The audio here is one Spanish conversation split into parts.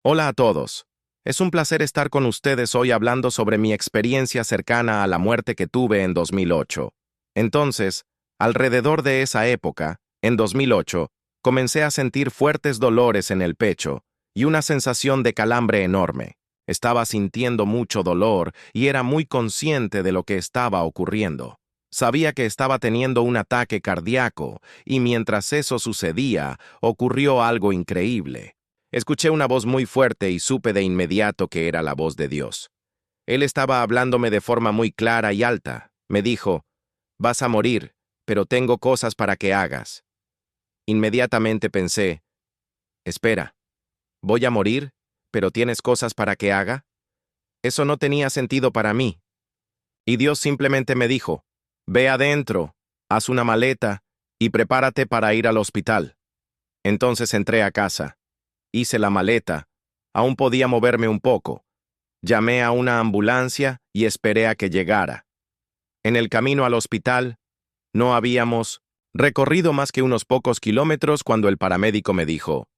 Hola a todos. Es un placer estar con ustedes hoy hablando sobre mi experiencia cercana a la muerte que tuve en 2008. Entonces, alrededor de esa época, en 2008, comencé a sentir fuertes dolores en el pecho y una sensación de calambre enorme. Estaba sintiendo mucho dolor y era muy consciente de lo que estaba ocurriendo. Sabía que estaba teniendo un ataque cardíaco y mientras eso sucedía, ocurrió algo increíble. Escuché una voz muy fuerte y supe de inmediato que era la voz de Dios. Él estaba hablándome de forma muy clara y alta. Me dijo, vas a morir, pero tengo cosas para que hagas. Inmediatamente pensé, espera, ¿voy a morir, pero tienes cosas para que haga? Eso no tenía sentido para mí. Y Dios simplemente me dijo, ve adentro, haz una maleta y prepárate para ir al hospital. Entonces entré a casa. Hice la maleta. Aún podía moverme un poco. Llamé a una ambulancia y esperé a que llegara. En el camino al hospital, no habíamos recorrido más que unos pocos kilómetros cuando el paramédico me dijo,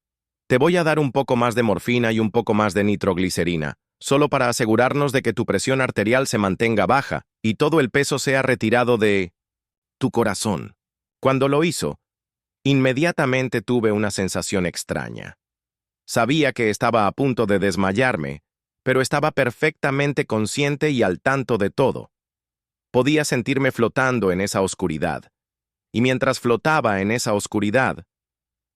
te voy a dar un poco más de morfina y un poco más de nitroglicerina, solo para asegurarnos de que tu presión arterial se mantenga baja y todo el peso sea retirado de tu corazón. Cuando lo hizo, inmediatamente tuve una sensación extraña. Sabía que estaba a punto de desmayarme, pero estaba perfectamente consciente y al tanto de todo. Podía sentirme flotando en esa oscuridad. Y mientras flotaba en esa oscuridad,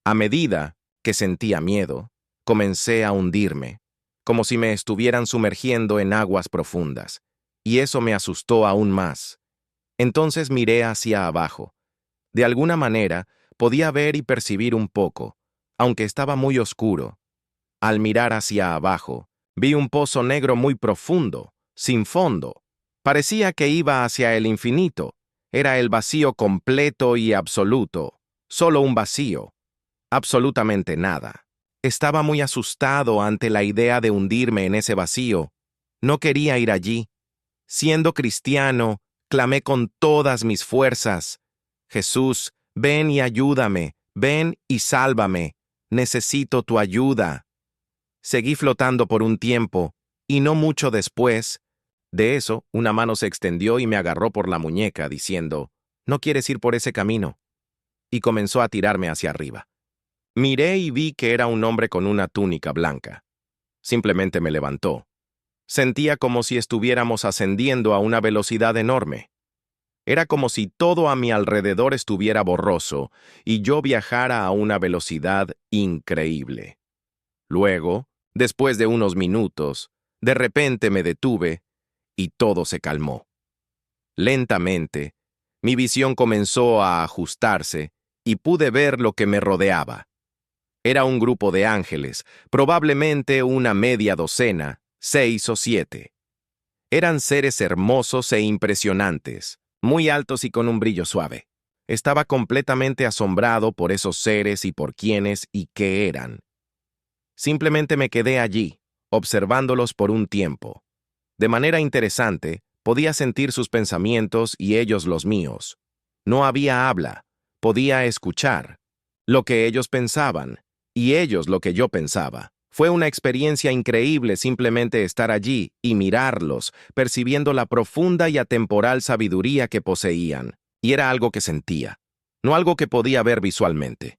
a medida que sentía miedo, comencé a hundirme, como si me estuvieran sumergiendo en aguas profundas. Y eso me asustó aún más. Entonces miré hacia abajo. De alguna manera, podía ver y percibir un poco, aunque estaba muy oscuro. Al mirar hacia abajo, vi un pozo negro muy profundo, sin fondo. Parecía que iba hacia el infinito. Era el vacío completo y absoluto. Solo un vacío. Absolutamente nada. Estaba muy asustado ante la idea de hundirme en ese vacío. No quería ir allí. Siendo cristiano, clamé con todas mis fuerzas. Jesús, ven y ayúdame. Ven y sálvame. Necesito tu ayuda. Seguí flotando por un tiempo, y no mucho después, de eso, una mano se extendió y me agarró por la muñeca, diciendo, «No quieres ir por ese camino», y comenzó a tirarme hacia arriba. Miré y vi que era un hombre con una túnica blanca. Simplemente me levantó. Sentía como si estuviéramos ascendiendo a una velocidad enorme. Era como si todo a mi alrededor estuviera borroso y yo viajara a una velocidad increíble. Luego, después de unos minutos, de repente me detuve y todo se calmó. Lentamente, mi visión comenzó a ajustarse y pude ver lo que me rodeaba. Era un grupo de ángeles, probablemente una media docena, 6 o 7. Eran seres hermosos e impresionantes, muy altos y con un brillo suave. Estaba completamente asombrado por esos seres y por quiénes y qué eran. Simplemente me quedé allí, observándolos por un tiempo. De manera interesante, podía sentir sus pensamientos y ellos los míos. No había habla, podía escuchar lo que ellos pensaban y ellos lo que yo pensaba. Fue una experiencia increíble simplemente estar allí y mirarlos, percibiendo la profunda y atemporal sabiduría que poseían. Y era algo que sentía, no algo que podía ver visualmente.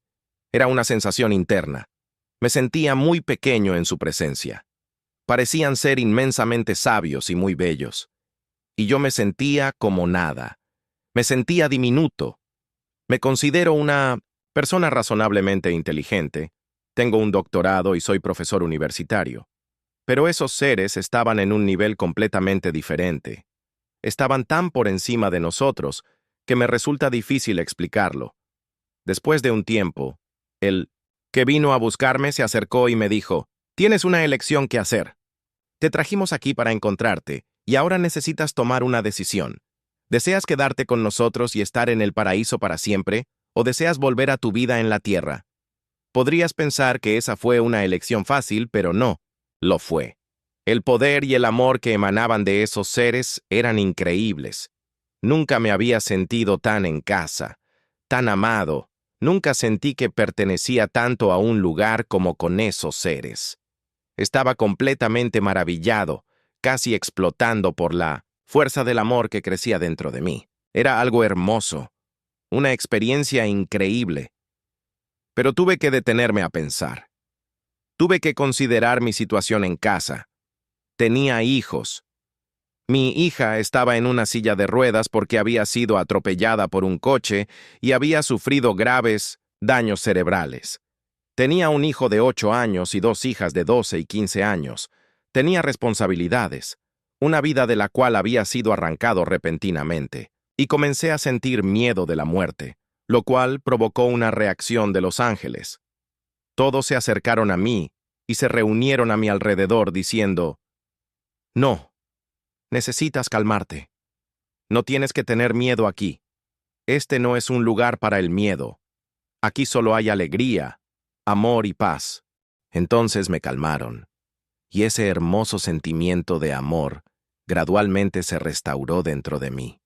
Era una sensación interna. Me sentía muy pequeño en su presencia. Parecían ser inmensamente sabios y muy bellos. Y yo me sentía como nada. Me sentía diminuto. Me considero una persona razonablemente inteligente. Tengo un doctorado y soy profesor universitario. Pero esos seres estaban en un nivel completamente diferente. Estaban tan por encima de nosotros que me resulta difícil explicarlo. Después de un tiempo, el que vino a buscarme se acercó y me dijo, «Tienes una elección que hacer. Te trajimos aquí para encontrarte, y ahora necesitas tomar una decisión. ¿Deseas quedarte con nosotros y estar en el paraíso para siempre, o deseas volver a tu vida en la tierra?» Podrías pensar que esa fue una elección fácil, pero no, lo fue. El poder y el amor que emanaban de esos seres eran increíbles. Nunca me había sentido tan en casa, tan amado. Nunca sentí que pertenecía tanto a un lugar como con esos seres. Estaba completamente maravillado, casi explotando por la fuerza del amor que crecía dentro de mí. Era algo hermoso, una experiencia increíble. Pero tuve que detenerme a pensar. Tuve que considerar mi situación en casa. Tenía hijos. Mi hija estaba en una silla de ruedas porque había sido atropellada por un coche y había sufrido graves daños cerebrales. Tenía un hijo de 8 años y 2 hijas de 12 y 15 años. Tenía responsabilidades, una vida de la cual había sido arrancado repentinamente, y comencé a sentir miedo de la muerte, lo cual provocó una reacción de los ángeles. Todos se acercaron a mí y se reunieron a mi alrededor diciendo, «No, necesitas calmarte. No tienes que tener miedo aquí. Este no es un lugar para el miedo. Aquí solo hay alegría, amor y paz». Entonces me calmaron, y ese hermoso sentimiento de amor gradualmente se restauró dentro de mí.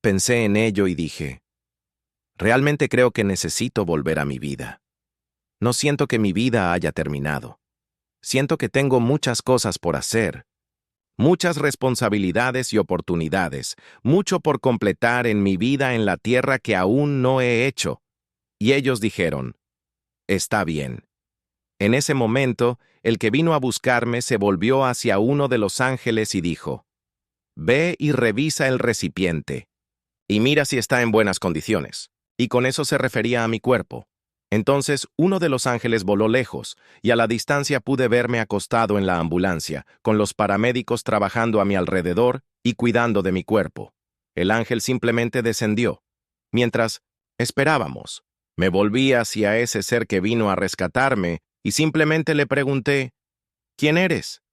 Pensé en ello y dije, realmente creo que necesito volver a mi vida. No siento que mi vida haya terminado. Siento que tengo muchas cosas por hacer, muchas responsabilidades y oportunidades, mucho por completar en mi vida en la tierra que aún no he hecho. Y ellos dijeron, está bien. En ese momento, el que vino a buscarme se volvió hacia uno de los ángeles y dijo, «Ve y revisa el recipiente, y mira si está en buenas condiciones». Y con eso se refería a mi cuerpo. Entonces uno de los ángeles voló lejos, y a la distancia pude verme acostado en la ambulancia, con los paramédicos trabajando a mi alrededor y cuidando de mi cuerpo. El ángel simplemente descendió. Mientras esperábamos, me volví hacia ese ser que vino a rescatarme y simplemente le pregunté, «¿Quién eres?».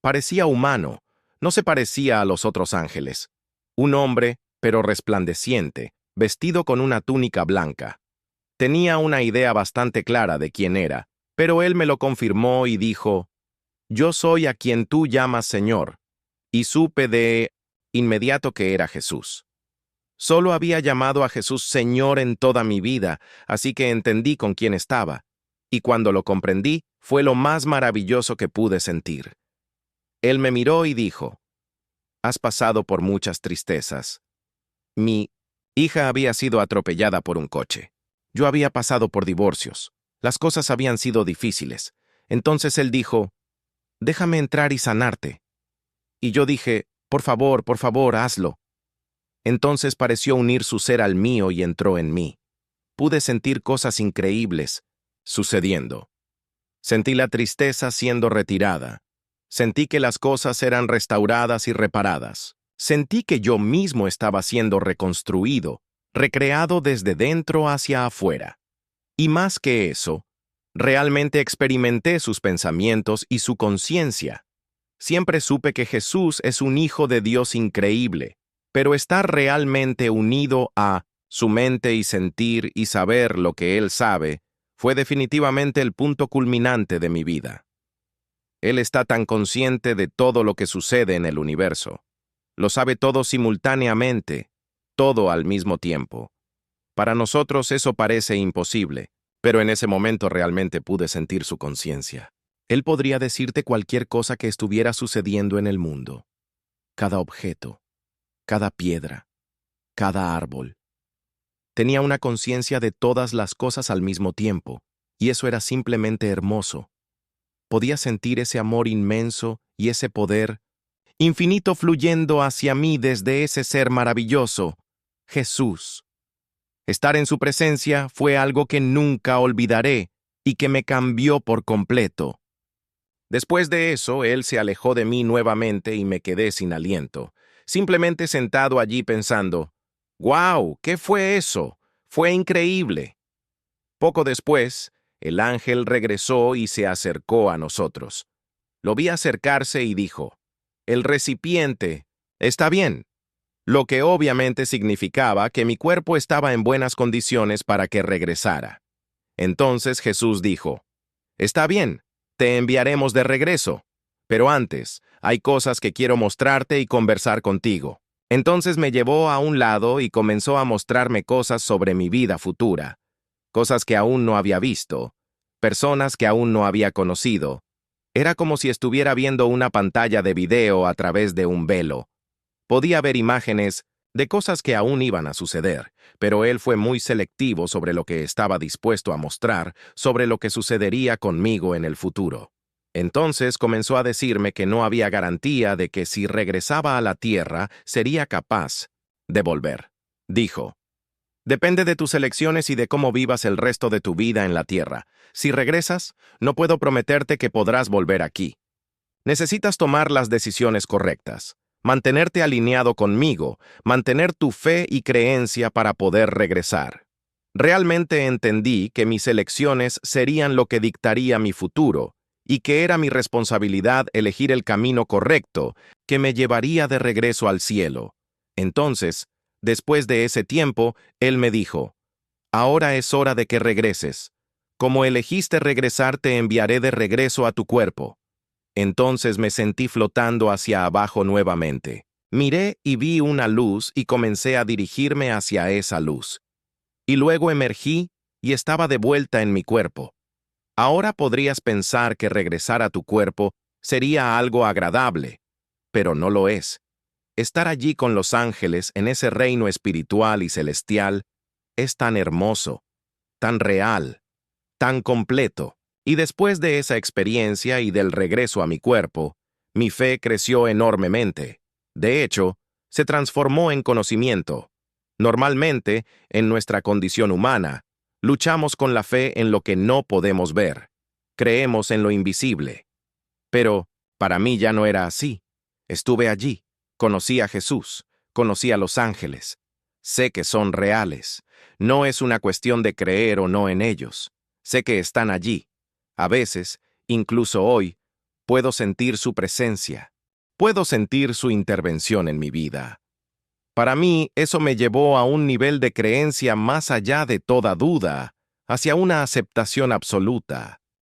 Parecía humano, no se parecía a los otros ángeles. Un hombre, pero resplandeciente, vestido con una túnica blanca. Tenía una idea bastante clara de quién era, pero él me lo confirmó y dijo, «Yo soy a quien tú llamas Señor», y supe de inmediato que era Jesús. Solo había llamado a Jesús Señor en toda mi vida, así que entendí con quién estaba. Y cuando lo comprendí, fue lo más maravilloso que pude sentir. Él me miró y dijo, «Has pasado por muchas tristezas. Mi hija había sido atropellada por un coche. Yo había pasado por divorcios. Las cosas habían sido difíciles. Entonces él dijo, déjame entrar y sanarte». Y yo dije, por favor, hazlo». Entonces pareció unir su ser al mío y entró en mí. Pude sentir cosas increíbles sucediendo. Sentí la tristeza siendo retirada. Sentí que las cosas eran restauradas y reparadas. Sentí que yo mismo estaba siendo reconstruido, recreado desde dentro hacia afuera. Y más que eso, realmente experimenté sus pensamientos y su conciencia. Siempre supe que Jesús es un hijo de Dios increíble, pero estar realmente unido a su mente y sentir y saber lo que Él sabe fue definitivamente el punto culminante de mi vida. Él está tan consciente de todo lo que sucede en el universo. Lo sabe todo simultáneamente, todo al mismo tiempo. Para nosotros eso parece imposible, pero en ese momento realmente pude sentir su conciencia. Él podría decirte cualquier cosa que estuviera sucediendo en el mundo. Cada objeto, cada piedra, cada árbol. Tenía una conciencia de todas las cosas al mismo tiempo, y eso era simplemente hermoso. Podía sentir ese amor inmenso y ese poder infinito fluyendo hacia mí desde ese ser maravilloso, Jesús. Estar en su presencia fue algo que nunca olvidaré y que me cambió por completo. Después de eso, él se alejó de mí nuevamente y me quedé sin aliento, simplemente sentado allí pensando, «¡Guau! ¿Qué fue eso? Fue increíble». Poco después, el ángel regresó y se acercó a nosotros. Lo vi acercarse y dijo, «El recipiente está bien», lo que obviamente significaba que mi cuerpo estaba en buenas condiciones para que regresara. Entonces Jesús dijo, «Está bien, te enviaremos de regreso, pero antes, hay cosas que quiero mostrarte y conversar contigo». Entonces me llevó a un lado y comenzó a mostrarme cosas sobre mi vida futura, cosas que aún no había visto, personas que aún no había conocido. Era como si estuviera viendo una pantalla de video a través de un velo. Podía ver imágenes de cosas que aún iban a suceder, pero él fue muy selectivo sobre lo que estaba dispuesto a mostrar, sobre lo que sucedería conmigo en el futuro. Entonces comenzó a decirme que no había garantía de que si regresaba a la Tierra sería capaz de volver. Dijo: depende de tus elecciones y de cómo vivas el resto de tu vida en la Tierra. Si regresas, no puedo prometerte que podrás volver aquí. Necesitas tomar las decisiones correctas, mantenerte alineado conmigo, mantener tu fe y creencia para poder regresar. Realmente entendí que mis elecciones serían lo que dictaría mi futuro y que era mi responsabilidad elegir el camino correcto que me llevaría de regreso al cielo. Entonces, después de ese tiempo, él me dijo: ahora es hora de que regreses. Como elegiste regresar, te enviaré de regreso a tu cuerpo. Entonces me sentí flotando hacia abajo nuevamente. Miré y vi una luz y comencé a dirigirme hacia esa luz. Y luego emergí y estaba de vuelta en mi cuerpo. Ahora podrías pensar que regresar a tu cuerpo sería algo agradable, pero no lo es. Estar allí con los ángeles en ese reino espiritual y celestial es tan hermoso, tan real, tan completo. Y después de esa experiencia y del regreso a mi cuerpo, mi fe creció enormemente. De hecho, se transformó en conocimiento. Normalmente, en nuestra condición humana, luchamos con la fe en lo que no podemos ver. Creemos en lo invisible. Pero, para mí ya no era así. Estuve allí, conocí a Jesús, conocí a los ángeles. Sé que son reales. No es una cuestión de creer o no en ellos. Sé que están allí. A veces, incluso hoy, puedo sentir su presencia. Puedo sentir su intervención en mi vida. Para mí, eso me llevó a un nivel de creencia más allá de toda duda, hacia una aceptación absoluta.